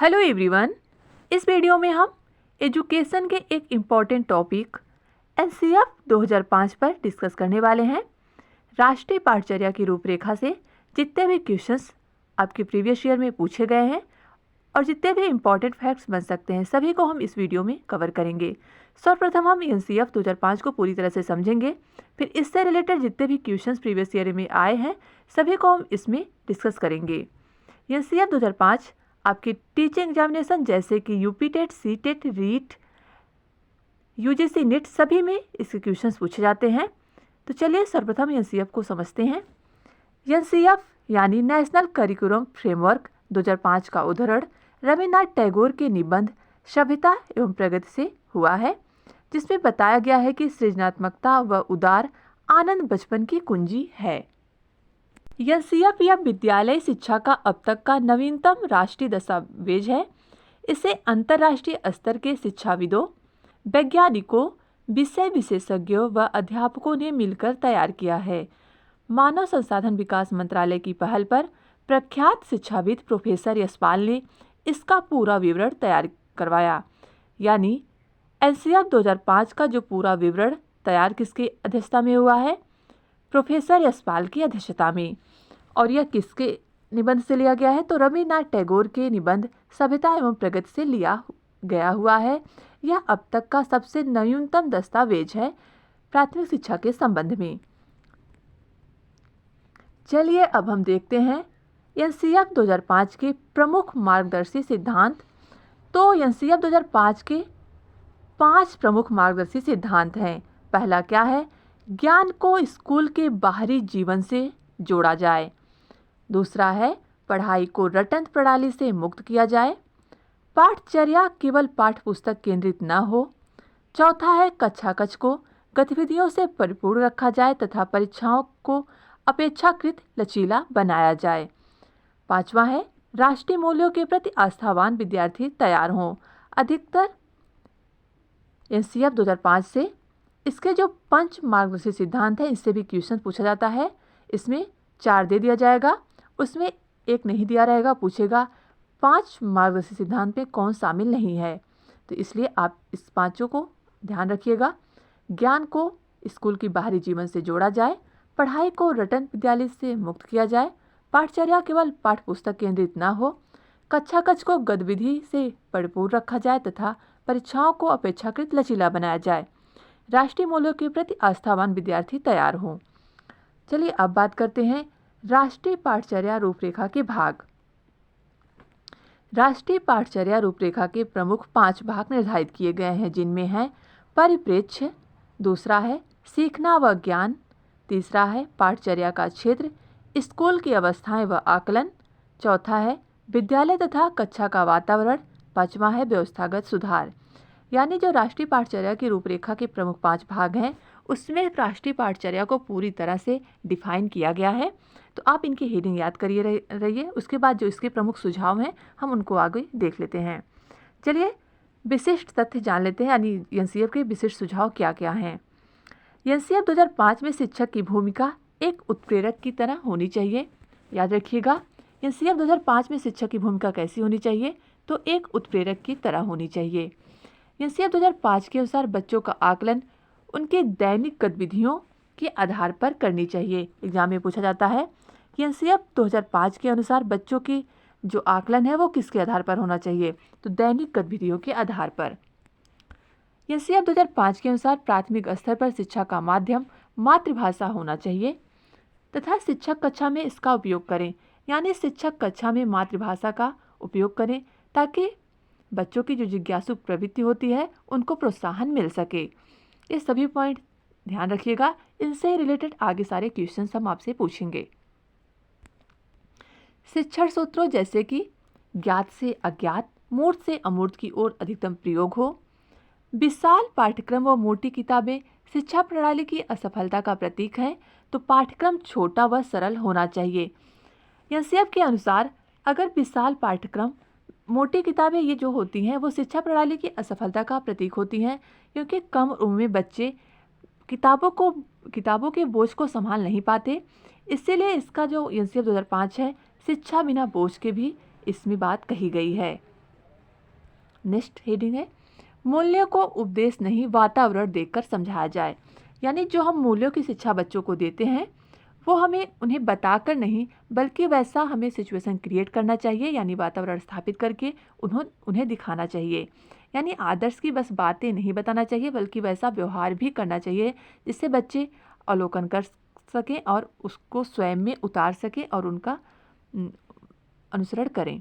Hello everyone. इस video में हम एजुकेशन के एक इम्पॉर्टेंट टॉपिक एनसीएफ 2005 पर डिस्कस करने वाले हैं। राष्ट्रीय पाठचर्या की रूपरेखा से जितने भी क्वेश्चंस आपके प्रीवियस ईयर में पूछे गए हैं और जितने भी इम्पॉर्टेंट फैक्ट्स बन सकते हैं सभी को हम इस वीडियो में कवर करेंगे। सर्वप्रथम हम एनसीएफ 2005 को पूरी तरह से समझेंगे, फिर इससे रिलेटेड जितने भी क्वेश्चंस प्रीवियस ईयर में आए हैं सभी को हम इसमें डिस्कस करेंगे। एनसीएफ 2005 आपके टीचिंग एग्जामिनेशन जैसे कि UP TET, C TET, REET, UGC NET सभी में इसके क्वेश्चंस पूछे जाते हैं। तो चलिए सर्वप्रथम एनसीएफ को समझते हैं। एनसीएफ यानी नेशनल करिकुलम फ्रेमवर्क 2005 का उद्धरण रविन्द्रनाथ टैगोर के निबंध सभ्यता एवं प्रगति से हुआ है, जिसमें बताया गया है कि सृजनात्मकता व उदार आनंद बचपन की कुंजी है। एनसीएफ या विद्यालय शिक्षा का अब तक का नवीनतम राष्ट्रीय दस्तावेज है। इसे अंतर्राष्ट्रीय स्तर के शिक्षाविदों, वैज्ञानिकों, विषय विशेषज्ञों व अध्यापकों ने मिलकर तैयार किया है। मानव संसाधन विकास मंत्रालय की पहल पर प्रख्यात शिक्षाविद प्रोफेसर यशपाल ने इसका पूरा विवरण तैयार करवाया। यानी एनसीएफ 2005 का जो पूरा विवरण तैयार किसकी अध्यक्षता में हुआ है? प्रोफेसर यशपाल की अध्यक्षता में। और यह किसके निबंध से लिया गया है? तो रविन्द्रनाथ टैगोर के निबंध सभ्यता एवं प्रगति से लिया गया हुआ है। यह अब तक का सबसे न्यूनतम दस्तावेज है प्राथमिक शिक्षा के संबंध में। चलिए अब हम देखते हैं एनसीएफ 2005 के प्रमुख मार्गदर्शी सिद्धांत। तो एनसीएफ 2005 के 5 प्रमुख मार्गदर्शी सिद्धांत हैं। पहला क्या है? ज्ञान को स्कूल के बाहरी जीवन से जोड़ा जाए। दूसरा है पढ़ाई को रटंत प्रणाली से मुक्त किया जाए। पाठचर्या केवल पाठ पुस्तक केंद्रित न हो। चौथा है कक्षा कक्ष को गतिविधियों से परिपूर्ण रखा जाए तथा परीक्षाओं को अपेक्षाकृत लचीला बनाया जाए। पांचवा है राष्ट्रीय मूल्यों के प्रति आस्थावान विद्यार्थी तैयार हों। अधिकतर एनसीएफ 2005 से इसके जो 5 मार्गदर्शी सिद्धांत हैं इससे भी क्वेश्चन पूछा जाता है। इसमें 4 दे दिया जाएगा, उसमें 1 नहीं दिया रहेगा, पूछेगा 5 मार्गदर्शी सिद्धांत में कौन शामिल नहीं है। तो इसलिए आप इस 5 को ध्यान रखिएगा। ज्ञान को स्कूल की बाहरी जीवन से जोड़ा जाए, पढ़ाई को रटन विद्यालय से मुक्त किया जाए, पाठचर्या केवल पाठ पुस्तक केंद्रित न हो, कक्षा कक्ष को गतिविधि से परिपूर्ण रखा जाए तथा परीक्षाओं को अपेक्षाकृत लचीला बनाया जाए, राष्ट्रीय मूल्यों के प्रति आस्थावान विद्यार्थी तैयार हों। चलिए अब बात करते हैं राष्ट्रीय पाठचर्या रूपरेखा के भाग। राष्ट्रीय पाठचर्या रूपरेखा के प्रमुख 5 भाग निर्धारित किए गए हैं, जिनमें है परिप्रेक्ष्य, दूसरा है सीखना व ज्ञान, तीसरा है पाठचर्या का क्षेत्र, स्कूल की अवस्थाएं व आकलन, चौथा है विद्यालय तथा कक्षा का वातावरण, पांचवा है व्यवस्थागत सुधार। यानी जो राष्ट्रीय पाठचर्या की रूपरेखा के प्रमुख 5 भाग हैं उसमें राष्ट्रीय पाठचर्या को पूरी तरह से डिफाइन किया गया है। तो आप इनकी हेडिंग याद करिए रहिए। उसके बाद जो इसके प्रमुख सुझाव हैं हम उनको आगे देख लेते हैं। चलिए विशिष्ट तथ्य जान लेते हैं, यानी एनसीएफ के विशिष्ट सुझाव क्या क्या हैं। एनसीएफ 2005 में शिक्षक की भूमिका एक उत्प्रेरक की तरह होनी चाहिए। याद रखिएगा एनसीएफ 2005 में शिक्षक की भूमिका कैसी होनी चाहिए? तो एक उत्प्रेरक की तरह होनी चाहिए। एनसीएफ 2005 के अनुसार बच्चों का आकलन उनके दैनिक गतिविधियों के आधार पर करनी चाहिए। एग्जाम में पूछा जाता है कि एनसीएफ 2005 के अनुसार बच्चों की जो आकलन है वो किसके आधार पर होना चाहिए? तो दैनिक गतिविधियों के आधार पर। एनसीएफ 2005 के अनुसार प्राथमिक स्तर पर शिक्षा का माध्यम मातृभाषा होना चाहिए तथा शिक्षक कक्षा में इसका उपयोग करें। यानी शिक्षक कक्षा में मातृभाषा का उपयोग करें ताकि बच्चों की जो जिज्ञासु प्रवृत्ति होती है उनको प्रोत्साहन मिल सके। ये सभी पॉइंट ध्यान रखिएगा, इनसे रिलेटेड आगे सारे क्वेश्चंस हम आपसे पूछेंगे। शिक्षण सूत्रों जैसे कि ज्ञात से अज्ञात, मूर्त से अमूर्त की ओर अधिकतम प्रयोग हो। विशाल पाठ्यक्रम व मोटी किताबें शिक्षा प्रणाली की असफलता का प्रतीक हैं, तो पाठ्यक्रम छोटा व सरल होना चाहिए। एनसीएफ के अनुसार अगर विशाल पाठ्यक्रम, मोटी किताबें ये जो होती हैं वो शिक्षा प्रणाली की असफलता का प्रतीक होती हैं, क्योंकि कम उम्र में बच्चे किताबों के बोझ को संभाल नहीं पाते। इसीलिए इसका जो एनसीएफ 2005 है शिक्षा बिना बोझ के भी इसमें बात कही गई है। नेक्स्ट हेडिंग है मूल्यों को उपदेश नहीं वातावरण देकर समझाया जाए। यानी जो हम मूल्यों की शिक्षा बच्चों को देते हैं वो हमें उन्हें बताकर नहीं बल्कि वैसा हमें सिचुएशन क्रिएट करना चाहिए, यानी वातावरण स्थापित करके उन्हें दिखाना चाहिए। यानी आदर्श की बस बातें नहीं बताना चाहिए बल्कि वैसा व्यवहार भी करना चाहिए जिससे बच्चे अवलोकन कर सकें और उसको स्वयं में उतार सकें और उनका अनुसरण करें।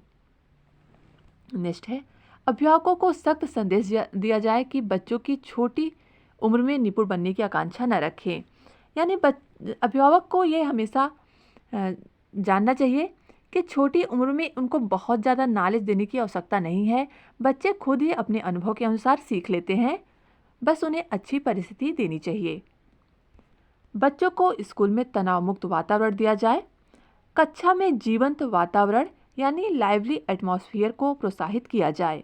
नेक्स्ट है अभिभावकों को सख्त संदेश दिया जाए कि बच्चों की छोटी उम्र में निपुण बनने की आकांक्षा न रखें। यानी अभिभावक को ये हमेशा जानना चाहिए कि छोटी उम्र में उनको बहुत ज़्यादा नॉलेज देने की आवश्यकता नहीं है। बच्चे खुद ही अपने अनुभव के अनुसार सीख लेते हैं, बस उन्हें अच्छी परिस्थिति देनी चाहिए। बच्चों को स्कूल में तनाव मुक्त वातावरण दिया जाए। कक्षा में जीवंत वातावरण यानी लाइवली एटमॉस्फेयर को प्रोत्साहित किया जाए।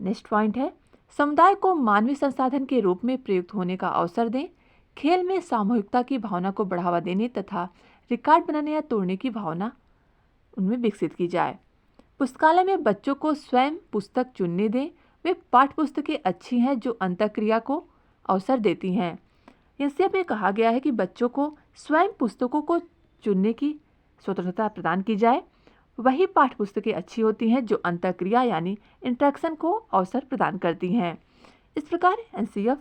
नेक्स्ट पॉइंट है समुदाय को मानवीय संसाधन के रूप में प्रयुक्त होने का अवसर दें। खेल में सामूहिकता की भावना को बढ़ावा देने तथा रिकॉर्ड बनाने या तोड़ने की भावना उनमें विकसित की जाए। पुस्तकालय में बच्चों को स्वयं पुस्तक चुनने दें। वे पाठ्य पुस्तकें अच्छी हैं जो अंतःक्रिया को अवसर देती हैं। इससे में कहा गया है कि बच्चों को स्वयं पुस्तकों को चुनने की स्वतंत्रता प्रदान की जाए। वही पाठ्य पुस्तकें अच्छी होती हैं जो अंतःक्रिया यानी इंटरेक्शन को अवसर प्रदान करती हैं। इस प्रकार एनसीएफ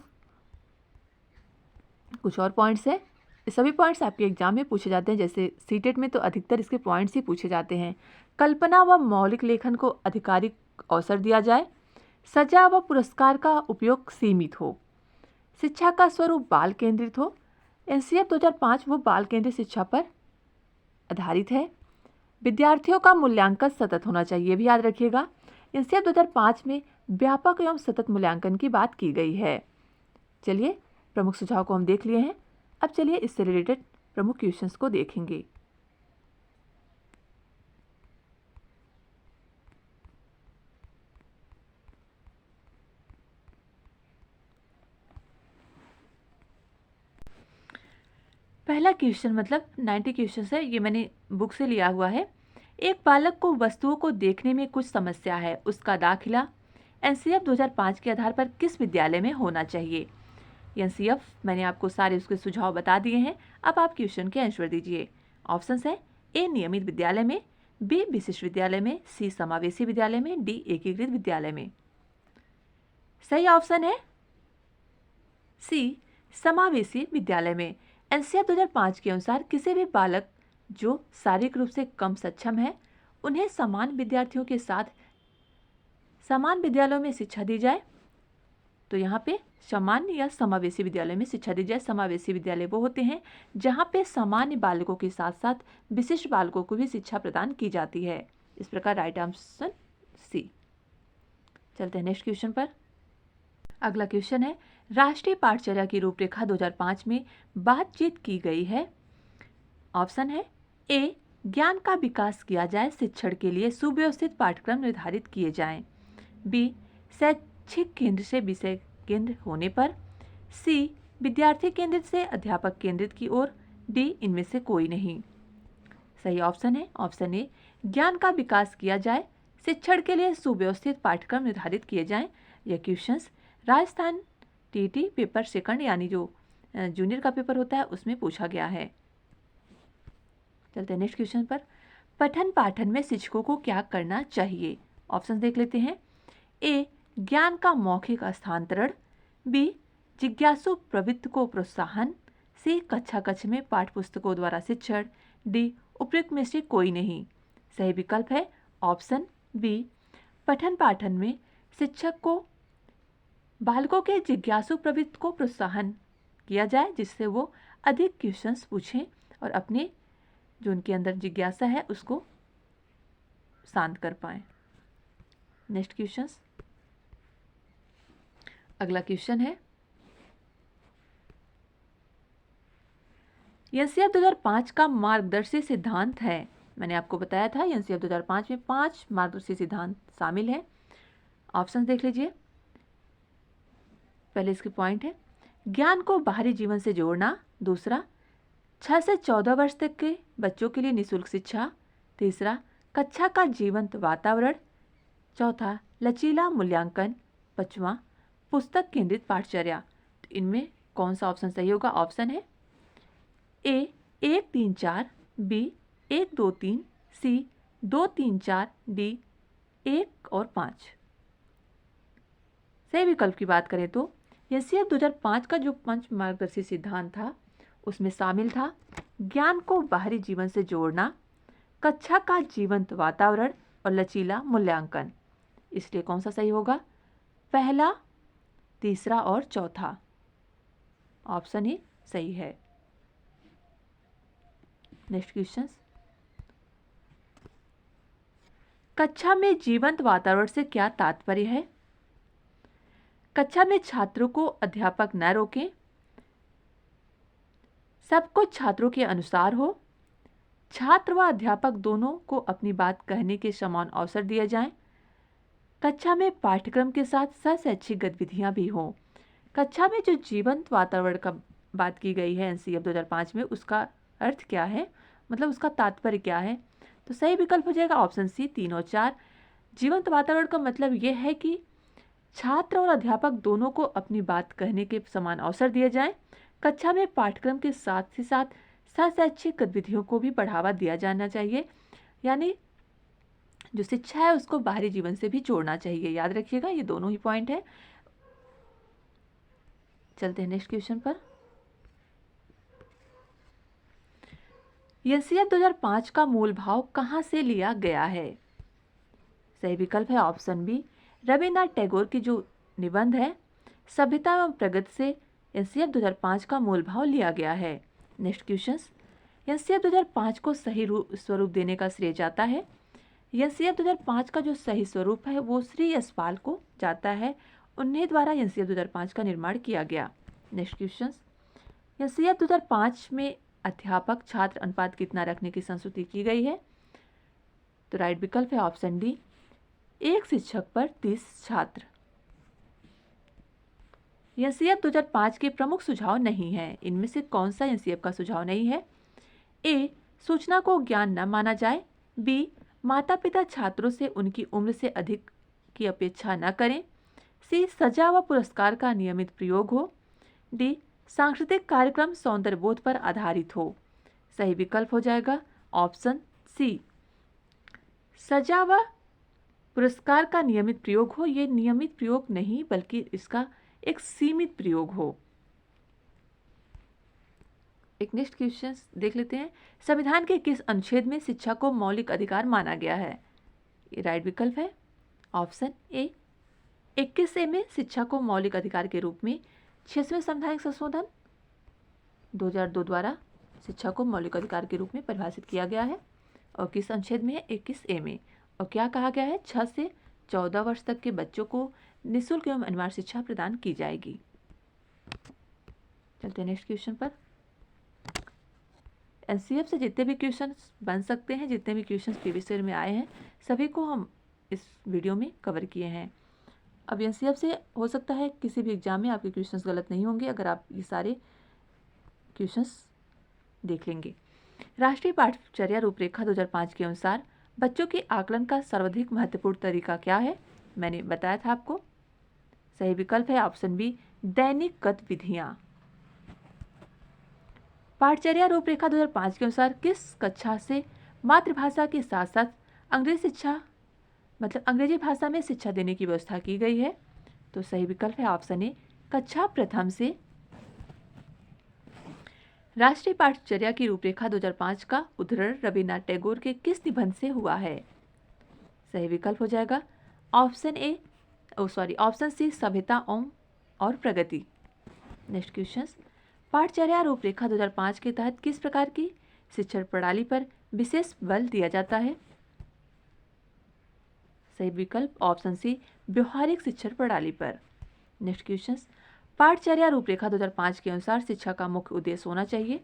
कुछ और पॉइंट्स है। सभी पॉइंट्स आपके एग्जाम में पूछे जाते हैं, जैसे सीटेट में तो अधिकतर इसके पॉइंट्स ही पूछे जाते हैं। कल्पना व मौलिक लेखन को आधिकारिक अवसर दिया जाए। सजा व पुरस्कार का उपयोग सीमित हो। शिक्षा का स्वरूप बाल केंद्रित हो। एनसीएफ 2005 वो बाल केंद्रित शिक्षा पर आधारित है। विद्यार्थियों का मूल्यांकन सतत होना चाहिए, ये भी याद रखिएगा। एनसीएफ 2005 में व्यापक एवं सतत मूल्यांकन की बात की गई है। चलिए प्रमुख सुझाव को हम देख लिए हैं। अब चलिए इससे रिलेटेड प्रमुख क्वेश्चंस को देखेंगे। पहला क्वेश्चन मतलब 90 क्वेश्चंस है, ये मैंने बुक से लिया हुआ है। एक बालक को वस्तुओं को देखने में कुछ समस्या है, उसका दाखिला एनसीएफ 2005 के आधार पर किस विद्यालय में होना चाहिए। एनसीएफ मैंने आपको सारे उसके सुझाव बता दिए हैं। अब आप क्वेश्चन के आंसर दीजिए। ऑप्शंस है ए नियमित विद्यालय में, बी विशिष्ट विद्यालय में, सी समावेशी विद्यालय में, डी एकीकृत विद्यालय में। सही ऑप्शन है सी समावेशी विद्यालय में। एनसीएफ 2005 के अनुसार किसी भी बालक जो शारीरिक रूप से कम सक्षम है उन्हें समान विद्यार्थियों के साथ समान विद्यालयों में शिक्षा दी जाए। तो यहाँ पे सामान्य या समावेशी विद्यालय में शिक्षा दी जाए। समावेशी विद्यालय वो होते हैं जहाँ पे सामान्य बालकों के साथ साथ विशिष्ट बालकों को भी शिक्षा प्रदान की जाती है। इस प्रकार राइट ऑप्शन सी। चलते हैं नेक्स्ट क्वेश्चन पर। अगला क्वेश्चन है राष्ट्रीय पाठचर्या की रूपरेखा 2005 में बातचीत की गई है। ऑप्शन है ए ज्ञान का विकास किया जाए, शिक्षण के लिए सुव्यवस्थित पाठ्यक्रम निर्धारित किए जाएं। बी शैक्षिक केंद्र से विषय केंद्र होने पर। सी विद्यार्थी केंद्रित से अध्यापक केंद्रित की ओर। डी इनमें से कोई नहीं। सही ऑप्शन है ऑप्शन ए ज्ञान का विकास किया जाए, शिक्षण के लिए सुव्यवस्थित पाठ्यक्रम निर्धारित किए जाएं। यह questions Rajasthan TT paper second यानी जो जूनियर का पेपर होता है उसमें पूछा गया है। चलते हैं नेक्स्ट क्वेश्चन पर। पठन पाठन में शिक्षकों को क्या करना चाहिए। ऑप्शन देख लेते हैं। ए ज्ञान का मौखिक हस्तांतरण, बी जिज्ञासु प्रवृत्ति को प्रोत्साहन, सी कक्षा कक्ष में पाठ्य पुस्तकों द्वारा शिक्षण, डी उपयुक्त में से कोई नहीं। सही विकल्प है ऑप्शन बी पठन पाठन में शिक्षक को बालकों के जिज्ञासु प्रवृत्ति को प्रोत्साहन किया जाए जिससे वो अधिक क्वेश्चंस पूछें और अपने जो उनके अंदर जिज्ञासा है उसको शांत कर पाएं। Next questions. अगला क्वेश्चन है एनसीएफ 2005 का मार्गदर्शी सिद्धांत है। मैंने आपको बताया था एनसीएफ 2005 में 5 मार्गदर्शी सिद्धांत शामिल हैं। ऑप्शन देख लीजिए। पहले इसके पॉइंट है ज्ञान को बाहरी जीवन से जोड़ना, दूसरा 6 से 14 वर्ष तक के बच्चों के लिए निःशुल्क शिक्षा, तीसरा कक्षा का जीवंत वातावरण, चौथा लचीला मूल्यांकन, पांचवा पुस्तक केंद्रित पाठचर्या। तो इनमें कौन सा ऑप्शन सही होगा? ऑप्शन है ए 1 3 4, बी 1 2 3, सी 2 3 4, डी 1 और 5। सही विकल्प की बात करें तो एनसीएफ 2005 का जो पंच मार्गदर्शी सिद्धांत था उसमें शामिल था ज्ञान को बाहरी जीवन से जोड़ना, कक्षा का जीवंत वातावरण और लचीला मूल्यांकन। इसलिए कौन सा सही होगा? पहला, तीसरा और चौथा ऑप्शन ही सही है। नेक्स्ट क्वेश्चन, कक्षा में जीवंत वातावरण से क्या तात्पर्य है? कक्षा में छात्रों को अध्यापक न रोकें, सब कुछ छात्रों के अनुसार हो, छात्र व अध्यापक दोनों को अपनी बात कहने के समान अवसर दिए जाएं, कक्षा में पाठ्यक्रम के साथ सहशैक्षिक गतिविधियां भी हों। कक्षा में जो जीवंत वातावरण का बात की गई है एनसीएफ 2005 में, उसका अर्थ क्या है, मतलब उसका तात्पर्य क्या है? तो सही विकल्प हो जाएगा ऑप्शन सी 3 और 4। जीवंत वातावरण का मतलब यह है कि छात्र और अध्यापक दोनों को अपनी बात कहने के समान अवसर दिए जाएं, कक्षा में पाठ्यक्रम के साथ ही साथ सहशैक्षिक गतिविधियों को भी बढ़ावा दिया जाना चाहिए, यानी जो शिक्षा है उसको बाहरी जीवन से भी जोड़ना चाहिए। याद रखिएगा ये दोनों ही पॉइंट है। चलते हैं नेक्स्ट क्वेश्चन पर। एनसीएफ 2005 का मूल भाव कहाँ से लिया गया है? सही विकल्प है ऑप्शन बी, रविन्द्रनाथ टैगोर की जो निबंध है सभ्यता एवं प्रगति से एनसीएफ 2005 का मूल भाव लिया गया है। नेक्स्ट क्वेश्चन, एनसीएफ 2005 को सही स्वरूप देने का श्रेय जाता है। एनसीएफ 2005 का जो सही स्वरूप है वो श्री यशपाल को जाता है, उन्हीं द्वारा एनसीएफ 2005 का निर्माण किया गया। नेक्स्ट क्वेश्चन, एनसीएफ 2005 में अध्यापक छात्र अनुपात कितना रखने की संस्तुति की गई है? तो राइट विकल्प है ऑप्शन डी, 1 शिक्षक पर 30 छात्र। एनसीएफ 2005 के प्रमुख सुझाव नहीं है, इनमें से कौन सा एनसीएफ का सुझाव नहीं है? ए, सूचना को ज्ञान न माना जाए, बी, माता पिता छात्रों से उनकी उम्र से अधिक की अपेक्षा न करें, सी, सजा व पुरस्कार का नियमित प्रयोग हो, डी, सांस्कृतिक कार्यक्रम सौंदर्यबोध पर आधारित हो। सही विकल्प हो जाएगा ऑप्शन सी, सजा व पुरस्कार का नियमित प्रयोग हो। ये नियमित प्रयोग नहीं बल्कि इसका एक सीमित प्रयोग हो। एक नेक्स्ट क्वेश्चन देख लेते हैं, संविधान के किस अनुच्छेद में शिक्षा को मौलिक अधिकार माना गया है? ये राइट विकल्प है ऑप्शन ए, 21A में शिक्षा को मौलिक अधिकार के रूप में 6वें संवैधानिक संशोधन 2002 द्वारा शिक्षा को मौलिक अधिकार के रूप में परिभाषित किया गया है। और किस अनुच्छेद में है? 21A में। और क्या कहा गया है? 6 से 14 वर्ष तक के बच्चों को निःशुल्क एवं अनिवार्य शिक्षा प्रदान की जाएगी। चलते हैं नेक्स्ट क्वेश्चन पर। एनसीएफ से जितने भी क्वेश्चन बन सकते हैं, जितने भी क्वेश्चन प्रीवियस ईयर में आए हैं, सभी को हम इस वीडियो में कवर किए हैं। अब एनसीएफ से हो सकता है किसी भी एग्जाम में आपके क्वेश्चंस गलत नहीं होंगे अगर आप ये सारे क्वेश्चंस देख लेंगे। राष्ट्रीय पाठचर्या रूपरेखा 2005 के अनुसार बच्चों के आकलन का सर्वाधिक महत्वपूर्ण तरीका क्या है? मैंने बताया था आपको। सही विकल्प है ऑप्शन बी, दैनिक गतिविधियां। पाठचर्या रूपरेखा 2005 के अनुसार किस कक्षा से मातृभाषा के साथ साथ अंग्रेजी भाषा में शिक्षा देने की व्यवस्था की गई है? तो सही विकल्प है ऑप्शन ए, कक्षा प्रथम से। राष्ट्रीय पाठचर्या की रूपरेखा 2005 का उद्धरण रविन्द्रनाथ टैगोर के किस निबंध से हुआ है? सही विकल्प हो जाएगा ऑप्शन सी, सभ्यता और प्रगति। नेक्स्ट क्वेश्चन, पाठचर्या रूपरेखा 2005 के तहत किस प्रकार की शिक्षण प्रणाली पर विशेष बल दिया जाता है? सही विकल्प ऑप्शन सी, व्यवहारिक शिक्षण प्रणाली पर। नेक्स्ट क्वेश्चन, पाठचर्या रूपरेखा 2005 के अनुसार शिक्षा का मुख्य उद्देश्य होना चाहिए?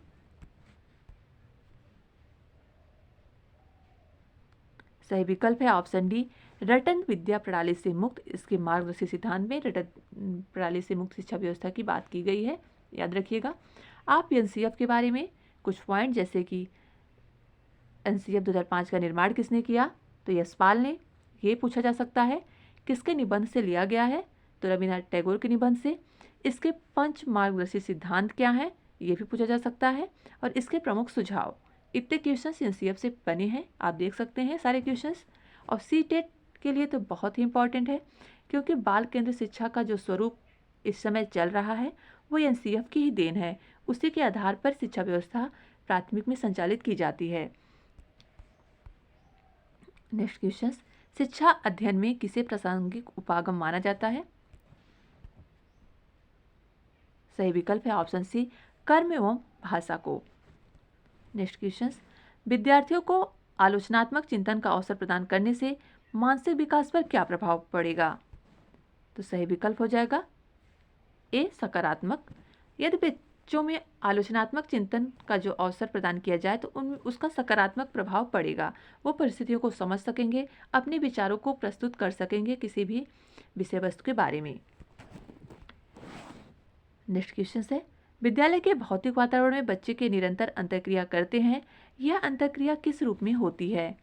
सही विकल्प है ऑप्शन डी, रटन विद्या प्रणाली से मुक्त। इसके मार्गदर्शी सिद्धांत में रटन प्रणाली से मुक्त शिक्षा व्यवस्था की बात की गई है। याद रखिएगा। आप एनसीएफ के बारे में कुछ पॉइंट, जैसे कि एनसीएफ 2005 का निर्माण किसने किया? तो यशपाल ने। ये पूछा जा सकता है किसके निबंध से लिया गया है? तो रविन्द्रनाथ टैगोर के निबंध से। इसके 5 मार्गदर्शी सिद्धांत क्या हैं? ये भी पूछा जा सकता है। और इसके प्रमुख सुझाव। इतने क्वेश्चंस एनसीएफ से बने हैं, आप देख सकते हैं सारे क्वेश्चंस। और सीटेट के लिए तो बहुत ही इंपॉर्टेंट है, क्योंकि बाल केंद्र शिक्षा का जो स्वरूप इस समय चल रहा है वो एनसीएफ की ही देन है। उसी के आधार पर शिक्षा व्यवस्था प्राथमिक में संचालित की जाती है। नेक्स्ट क्वेश्चन, शिक्षा अध्ययन में किसे प्रासंगिक उपागम माना जाता है? सही विकल्प है ऑप्शन सी, कर्म एवं भाषा को। नेक्स्ट क्वेश्चन, विद्यार्थियों को आलोचनात्मक चिंतन का अवसर प्रदान करने से मानसिक विकास पर क्या प्रभाव पड़ेगा? तो सही विकल्प हो जाएगा ए, सकारात्मक। यदि बच्चों में आलोचनात्मक चिंतन का जो अवसर प्रदान किया जाए तो उनमें उसका सकारात्मक प्रभाव पड़ेगा। वो परिस्थितियों को समझ सकेंगे, अपने विचारों को प्रस्तुत कर सकेंगे किसी भी विषय वस्तु के बारे में। नेक्स्ट क्वेश्चन है, विद्यालय के भौतिक वातावरण में बच्चे के निरंतर अंतर्क्रिया करते हैं, यह अंतर्क्रिया किस रूप में होती है?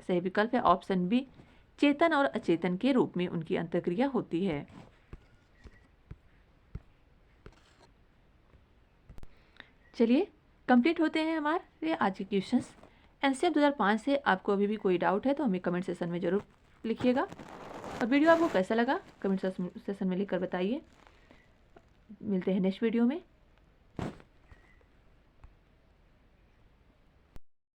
सही विकल्प है ऑप्शन बी, चेतन और अचेतन के रूप में उनकी अंतर्क्रिया होती है। चलिए कंप्लीट होते हैं हमारे आज के क्वेश्चंस। एनसीएफ 2005 से आपको अभी भी कोई डाउट है तो हमें कमेंट सेशन में ज़रूर लिखिएगा। और वीडियो आपको कैसा लगा कमेंट सेशन में लिखकर बताइए। मिलते हैं नेक्स्ट वीडियो में।